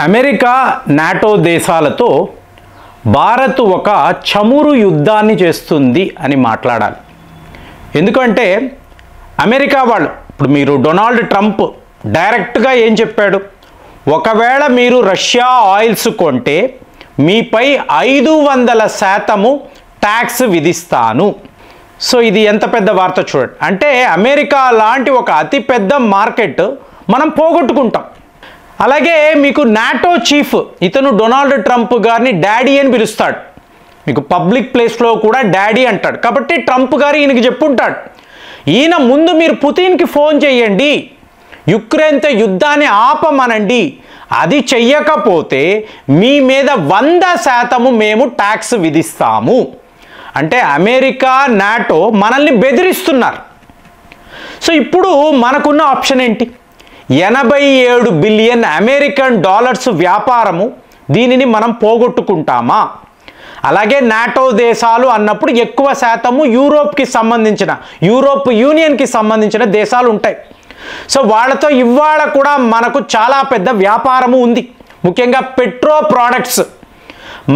America NATO దేశాలతో భారత్ ఒక చమురు యుద్ధాన్ని చేస్తుంది అని మాట్లాడాలి. ఎందుకంటే అమెరికా వాళ్ళు ఇప్పుడు మీరు డొనాల్డ్ ట్రంప్ డైరెక్ట్గా ఏం చెప్పాడు, ఒకవేళ మీరు రష్యా ఆయిల్స్ కొంటే మీపై 500% ట్యాక్స్ విధిస్తాను. సో ఇది ఎంత పెద్ద వార్త చూడండి. అంటే అమెరికా లాంటి ఒక అతిపెద్ద మార్కెట్ మనం పోగొట్టుకుంటాం. అలాగే మీకు నాటో చీఫ్ ఇతను డొనాల్డ్ ట్రంప్ గారిని డాడీ అని పిలుస్తాడు. మీకు పబ్లిక్ ప్లేస్లో కూడా డాడీ అంటాడు. కాబట్టి ట్రంప్ గారు ఈయనకి చెప్పుంటాడు, ఈయన ముందు మీరు పుతిన్కి ఫోన్ చేయండి, యుక్రెయిన్తో యుద్ధాన్ని ఆపమనండి, అది చెయ్యకపోతే మీ మీద 100% మేము ట్యాక్స్ విధిస్తాము. అంటే అమెరికా నాటో మనల్ని బెదిరిస్తున్నారు. సో ఇప్పుడు మనకున్న ఆప్షన్ ఏంటి? 87 బిలియన్ అమెరికన్ డాలర్స్ వ్యాపారము, దీనిని మనం పోగొట్టుకుంటామా? అలాగే నాటో దేశాలు అన్నప్పుడు ఎక్కువ శాతము యూరోప్కి సంబంధించిన, యూరోప్ యూనియన్కి సంబంధించిన దేశాలు ఉంటాయి. సో వాళ్ళతో ఇవాళ కూడా మనకు చాలా పెద్ద వ్యాపారము ఉంది. ముఖ్యంగా పెట్రో ప్రోడక్ట్స్,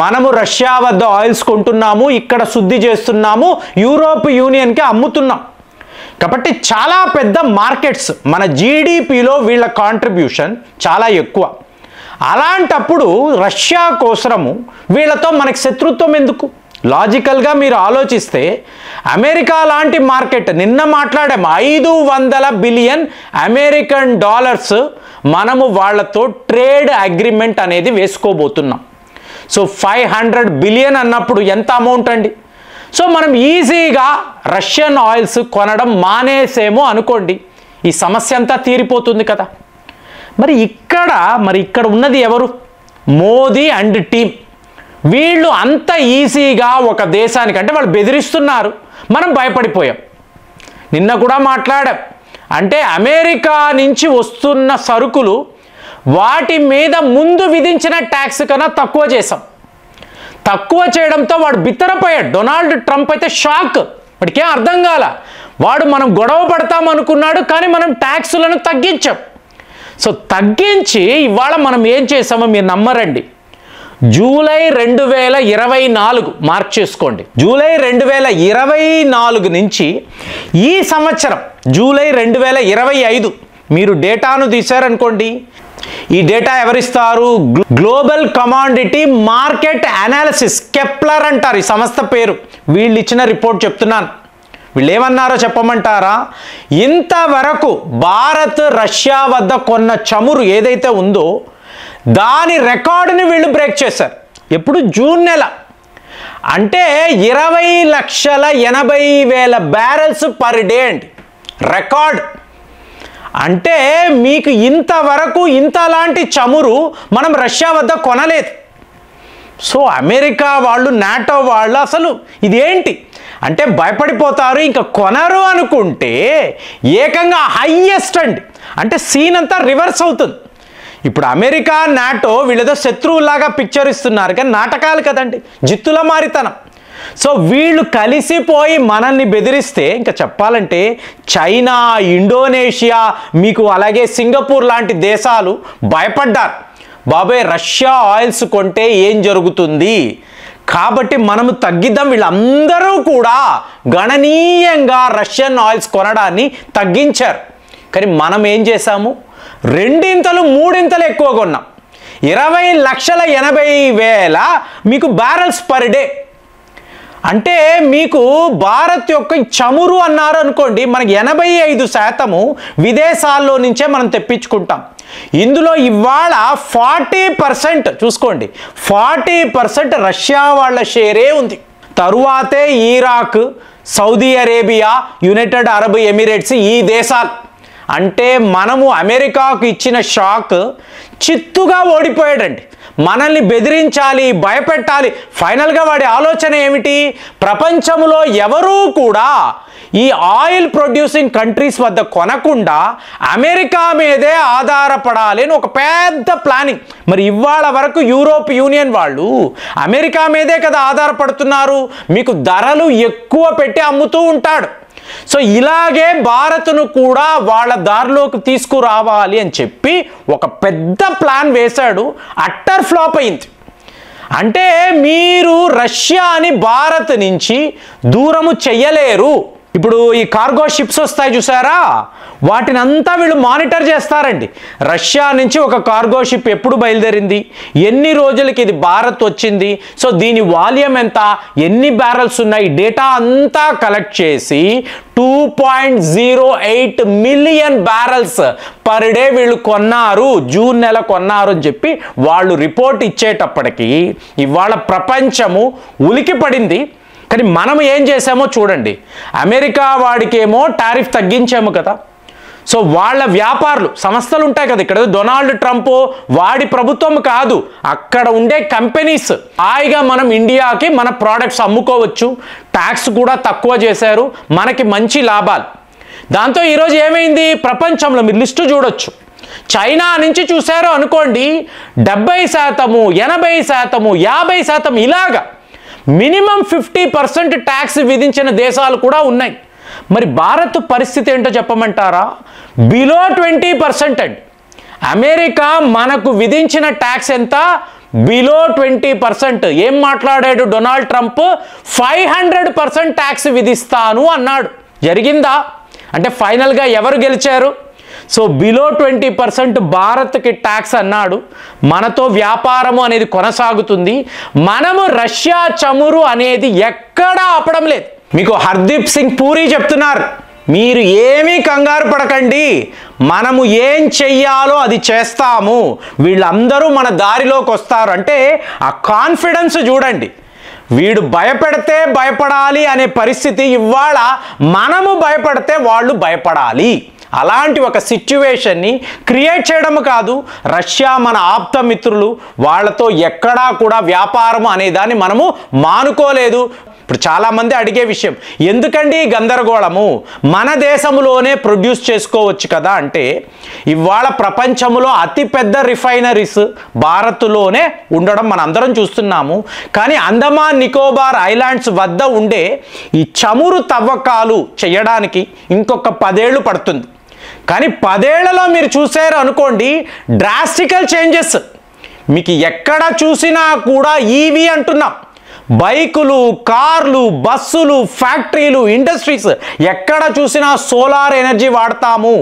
మనము రష్యా వద్ద ఆయిల్స్ కొంటున్నాము, ఇక్కడ శుద్ధి చేస్తున్నాము, యూరోప్ యూనియన్కి అమ్ముతున్నాం. కాబట్టి చాలా పెద్ద మార్కెట్స్, మన జీడిపిలో వీళ్ళ కాంట్రిబ్యూషన్ చాలా ఎక్కువ. అలాంటప్పుడు రష్యా కోసము వీళ్ళతో మనకి శత్రుత్వం ఎందుకు? లాజికల్గా మీరు ఆలోచిస్తే అమెరికా లాంటి మార్కెట్, నిన్న మాట్లాడాము 500 బిలియన్ అమెరికన్ డాలర్స్ మనము వాళ్ళతో ట్రేడ్ అగ్రిమెంట్ అనేది వేసుకోబోతున్నాం. సో 500 బిలియన్ అన్నప్పుడు ఎంత అమౌంట్ అండి? సో మనం ఈజీగా రష్యన్ ఆయిల్స్ కొనడం మానేసేమో అనుకోండి, ఈ సమస్య అంతా తీరిపోతుంది కదా. మరి ఇక్కడ ఉన్నది ఎవరు? Modi and team. వీళ్ళు అంత ఈజీగా ఒక దేశానికి, అంటే వాళ్ళు బెదిరిస్తున్నారు, మనం భయపడిపోయాం. నిన్న కూడా మాట్లాడాం, అంటే అమెరికా నుంచి వస్తున్న సరుకులు వాటి మీద ముందు విధించిన ట్యాక్స్ కన్నా తక్కువ చేసాం. తక్కువ చేయడంతో వాడు బిత్తరపోయాడు. డొనాల్డ్ ట్రంప్ అయితే షాక్, వాడికేం అర్థం కాల. వాడు మనం గొడవ పడతాం అనుకున్నాడు, కానీ మనం ట్యాక్సులను తగ్గించాం. సో తగ్గించి ఇవాళ మనం ఏం చేసామో మీరు నమ్మరండి, జూలై 2024 మార్క్ చేసుకోండి, జూలై 2024 నుంచి ఈ సంవత్సరం జూలై 2025 మీరు డేటాను తీశారనుకోండి, ఈ డేటా ఎవరిస్తారు? Global commodity market analysis, Kepler అంటారు ఈ సంస్థ పేరు. వీళ్ళు ఇచ్చిన రిపోర్ట్ చెప్తున్నాను. వీళ్ళు ఏమన్నారో చెప్పమంటారా? ఇంతవరకు భారత్ రష్యా వద్ద కొన్న చమురు ఏదైతే ఉందో దాని రికార్డుని వీళ్ళు బ్రేక్ చేశారు. ఎప్పుడు? జూన్ నెల. అంటే 20,80,000 బ్యారెల్స్ పర్ డే అండి రికార్డ్. అంటే మీకు ఇంతవరకు ఇంతలాంటి చమురు మనం రష్యా వద్ద కొనలేదు. సో అమెరికా వాళ్ళు, నాటో వాళ్ళు అసలు ఇదేంటి అంటే భయపడిపోతారు, ఇంకా కొనరు అనుకుంటే ఏకంగా హైయెస్ట్ అండి. అంటే సీన్ అంతా రివర్స్ అవుతుంది. ఇప్పుడు అమెరికా నాటో వీళ్ళేదో శత్రువులాగా పిక్చర్ ఇస్తున్నారు, కానీ నాటకాలు కదండి, జిత్తుల మారితనం. సో వీళ్ళు కలిసిపోయి మనల్ని బెదిరిస్తే ఇంకా చెప్పాలంటే చైనా, ఇండోనేషియా, మీకు అలాగే సింగపూర్ లాంటి దేశాలు భయపడ్డారు, బాబాయ్ రష్యా ఆయిల్స్ కొంటే ఏం జరుగుతుంది, కాబట్టి మనము తగ్గిద్దాం. వీళ్ళందరూ కూడా గణనీయంగా రష్యన్ ఆయిల్స్ కొనడాన్ని తగ్గించారు. కానీ మనం ఏం చేశాము? 2 3 ఎక్కువ కొన్నాం. 20,80,000 మీకు బ్యారెల్స్ పర్ డే. అంటే మీకు భారత్ యొక్క చమురు అన్నారు అనుకోండి, మనకి 85% విదేశాల్లో నుంచే మనం తెప్పించుకుంటాం. ఇందులో ఇవాళ 40% చూసుకోండి, 40% రష్యా వాళ్ళ షేరే ఉంది. తరువాతే Iraq, Saudi Arabia, United Arab Emirates, ఈ దేశాలు. అంటే మనము అమెరికాకు ఇచ్చిన షాక్ చిత్తుగా ఓడిపోయాడండి. మనల్ని బెదిరించాలి, భయపెట్టాలి. ఫైనల్గా వాడి ఆలోచన ఏమిటి? ప్రపంచంలో ఎవరూ కూడా ఈ ఆయిల్ ప్రొడ్యూసింగ్ కంట్రీస్ వద్ద కొనకుండా అమెరికా మీదే ఆధారపడాలి అని ఒక పెద్ద ప్లానింగ్. మరి ఇవాళ వరకు యూరోప్ యూనియన్ వాళ్ళు అమెరికా మీదే కదా ఆధారపడుతున్నారు. మీకు ధరలు ఎక్కువ పెట్టి అమ్ముతూ ఉంటాడు, సో ఇలాగే భారత్ను కూడా వాళ్ళ దారిలోకి తీసుకురావాలి అని చెప్పి ఒక పెద్ద ప్లాన్ వేశాడు. అట్టర్ ఫ్లాప్ అయింది. అంటే మీరు రష్యాని భారత్ నుంచి దూరము చెయ్యలేరు. ఇప్పుడు ఈ కార్గో షిప్స్ వస్తాయి చూసారా, వాటిని అంతా వీళ్ళు మానిటర్ చేస్తారండి. రష్యా నుంచి ఒక కార్గో షిప్ ఎప్పుడు బయలుదేరింది, ఎన్ని రోజులకి ఇది భారత్ వచ్చింది, సో దీని వాల్యూమ్ ఎంత, ఎన్ని బ్యారల్స్ ఉన్నాయి, డేటా అంతా కలెక్ట్ చేసి 2.08 మిలియన్ బ్యారల్స్ పర్ డే వీళ్ళు కొన్నారు, జూన్ నెల కొన్నారు అని చెప్పి వాళ్ళు రిపోర్ట్ ఇచ్చేటప్పటికి ఇవాళ ప్రపంచము ఉలికి పడింది. కానీ మనం ఏం చేసామో చూడండి. అమెరికా వాడికేమో టారిఫ్ తగ్గించాము కదా, సో వాళ్ళ వ్యాపారులు సంస్థలు ఉంటాయి కదా, ఇక్కడ డొనాల్డ్ ట్రంప్ వాడి ప్రభుత్వం కాదు, అక్కడ ఉండే కంపెనీస్ హాయిగా మనం ఇండియాకి మన ప్రోడక్ట్స్ అమ్ముకోవచ్చు, ట్యాక్స్ కూడా తక్కువ చేశారు, మనకి మంచి లాభాలు. దాంతో ఈరోజు ఏమైంది, ప్రపంచంలో మీరు లిస్టు చూడొచ్చు. చైనా నుంచి చూశారు అనుకోండి 70%, 80%, 50% ఇలాగా మినిమం 50% ట్యాక్స్ విధించిన దేశాలు కూడా ఉన్నాయి. మరి భారత్ పరిస్థితి ఏంటో చెప్పమంటారా, బిలో 20% అండి. అమెరికా మనకు విధించిన ట్యాక్స్ ఎంత, బిలో 20%. ఏం మాట్లాడాడు డొనాల్డ్ ట్రంప్, 500% ట్యాక్స్ విధిస్తాను అన్నాడు. జరిగిందా? అంటే ఫైనల్గా ఎవరు గెలిచారు? సో బిలో 20% భారత్కి ట్యాక్స్ అన్నాడు. మనతో వ్యాపారము అనేది కొనసాగుతుంది. మనము రష్యా చమురు అనేది ఎక్కడా ఆపడం లేదు. మీకు హర్దీప్ సింగ్ పూరి చెప్తున్నారు, మీరు ఏమీ కంగారు పడకండి, మనము ఏం చెయ్యాలో అది చేస్తాము, వీళ్ళందరూ మన దారిలోకి వస్తారు. అంటే ఆ కాన్ఫిడెన్స్ చూడండి. వీడు భయపెడితే భయపడాలి అనే పరిస్థితి ఇవాళ మనము భయపడితే వాళ్ళు భయపడాలి. అలాంటి ఒక సిచ్యువేషన్ని క్రియేట్ చేయడం కాదు, రష్యా మన ఆప్త మిత్రులు, వాళ్ళతో ఎక్కడా కూడా వ్యాపారం అనేదాన్ని మనము మానుకోలేదు. ఇప్పుడు చాలామంది అడిగే విషయం, ఎందుకండి గందరగోళము, మన దేశంలోనే ప్రొడ్యూస్ చేసుకోవచ్చు కదా అంటే, ఇవాళ ప్రపంచంలో అతిపెద్ద రిఫైనరీస్ భారత్లోనే ఉండడం మనం అందరం చూస్తున్నాము. కానీ అండమాన్ నికోబార్ ఐలాండ్స్ వద్ద ఉండే ఈ చమురు తవ్వకాలు చేయడానికి ఇంకొక 10 ఏళ్ళు పడుతుంది. కానీ 10 ఏళ్లలో మీరు చూసారు అనుకోండి డ్రాస్టికల్ చేంజెస్. మీకు ఎక్కడ చూసినా కూడా ఈవీ అంటున్నాం, బైకులు, కార్లు, బస్సులు, ఫ్యాక్టరీలు, ఇండస్ట్రీస్ ఎక్కడ చూసినా సోలార్ ఎనర్జీ వాడతాము,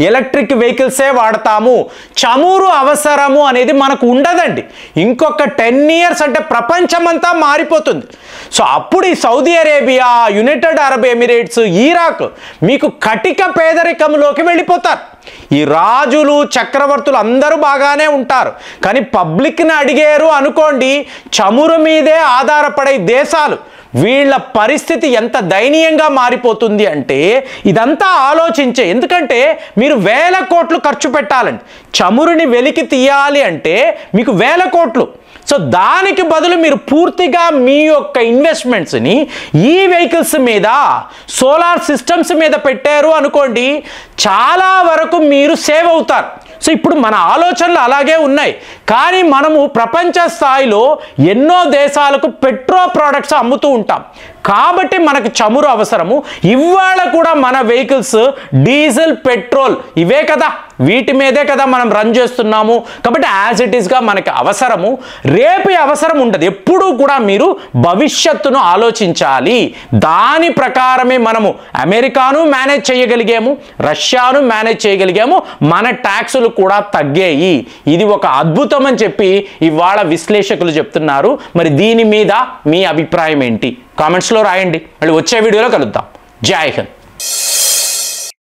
ఎలక్ట్రిక్ వెహికల్సే వాడతాము. చమురు అవసరము అనేది మనకు ఉండదండి. ఇంకొక 10 years అంటే ప్రపంచమంతా మారిపోతుంది. సో అప్పుడు ఈ Saudi Arabia, United Arab Emirates, Iraq మీకు కటిక పేదరికంలోకి వెళ్ళిపోతారు. ఈ రాజులు, చక్రవర్తులు అందరూ బాగానే ఉంటారు, కానీ పబ్లిక్ని అడిగారు అనుకోండి, చమురు మీదే ఆధారపడే దేశాలు వీళ్ళ పరిస్థితి ఎంత దయనీయంగా మారిపోతుంది అంటే ఇదంతా ఆలోచించే. ఎందుకంటే మీరు 1000 కోట్లు ఖర్చు పెట్టాలండి, చమురుని వెలికి తీయాలి అంటే మీకు 1000 కోట్లు. సో దానికి బదులు మీరు పూర్తిగా మీ యొక్క ఇన్వెస్ట్మెంట్స్ని ఈ వెహికల్స్ మీద, సోలార్ సిస్టమ్స్ మీద పెట్టారు అనుకోండి, చాలా వరకు మీరు సేవ్ అవుతారు. సో ఇప్పుడు మన ఆలోచనలు అలాగే ఉన్నాయి. కానీ మనము ప్రపంచ స్థాయిలో ఎన్నో దేశాలకు పెట్రో ప్రోడక్ట్స్ అమ్ముతూ ఉంటాం, కాబట్టి మనకు చమురు అవసరము. ఇవాళ కూడా మన వెహికల్స్ డీజిల్, పెట్రోల్ ఇవే కదా, వీటి మీదే కదా మనం రన్ చేస్తున్నాము. కాబట్టి యాజ్ ఇట్ ఈస్గా మనకి అవసరము, రేపు అవసరం ఉండదు. ఎప్పుడూ కూడా మీరు భవిష్యత్తును ఆలోచించాలి. దాని ప్రకారమే మనము అమెరికాను మేనేజ్ చేయగలిగాము, రష్యాను మేనేజ్ చేయగలిగాము, మన ట్యాక్సులు కూడా తగ్గాయి. ఇది ఒక అద్భుతం అని చెప్పి ఇవాళ విశ్లేషకులు చెప్తున్నారు. మరి దీని మీద మీ అభిప్రాయం ఏంటి? కామెంట్స్లో రాయండి. మళ్ళీ వచ్చే వీడియోలో కలుద్దాం. జై హింద్.